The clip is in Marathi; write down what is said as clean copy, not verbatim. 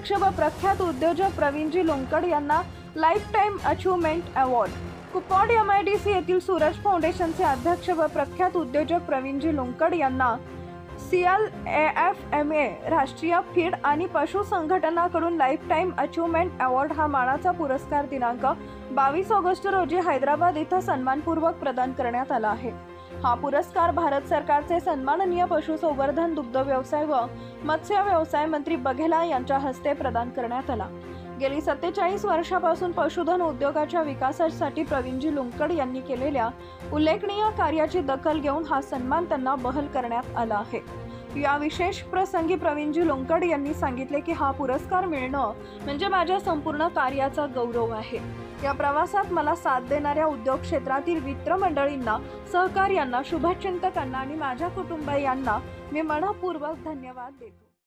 अध्यक्ष व प्रख्यात उद्योजक प्रवीणजी लोणकड यांना life time achievement award. Kupwad MIDC येथील सूरज फाउंडेशनचे अध्यक्ष व प्रख्यात उद्योजक प्रवीणजी लोणकड यांना CLAFMA राष्ट्रीय फीड आणि पशु संघटनाकडून लाईफ टाईम अचीवमेंट अवॉर्ड हा मानाचा पुरस्कार दिनांक 22 ऑगस्ट रोजी हैदराबाद येथे सन्मानपूर्वक प्रदान करण्यात आला आहे। हा पुरस्कार भारत सरकारचे सन्माननीय पशुसंवर्धन, दुग्ध व्यवसाय व मत्स्य व्यवसाय मंत्री बघेला यांच्या हस्ते प्रदान करण्यात आला। गेली 47 वर्षापासून पशुधन उद्योगाच्या विकासासाठी प्रवीणजी लोणकड यांनी केलेल्या उल्लेखनीय कार्याची दखल घेऊन हा सन्मान त्यांना बहाल करण्यात आला आहे। या विशेष प्रसंगी प्रवीणजी लोणकड यांनी सांगितले की हा पुरस्कार मिळणं म्हणजे माझ्या संपूर्ण कार्याचा गौरव आहे। या प्रवासात मला साथ देणाऱ्या उद्योग क्षेत्रातील मित्रमंडळींना, सहकार्यांना, शुभचिंतकांना आणि माझ्या कुटुंबियांना मी मनपूर्वक धन्यवाद देतो।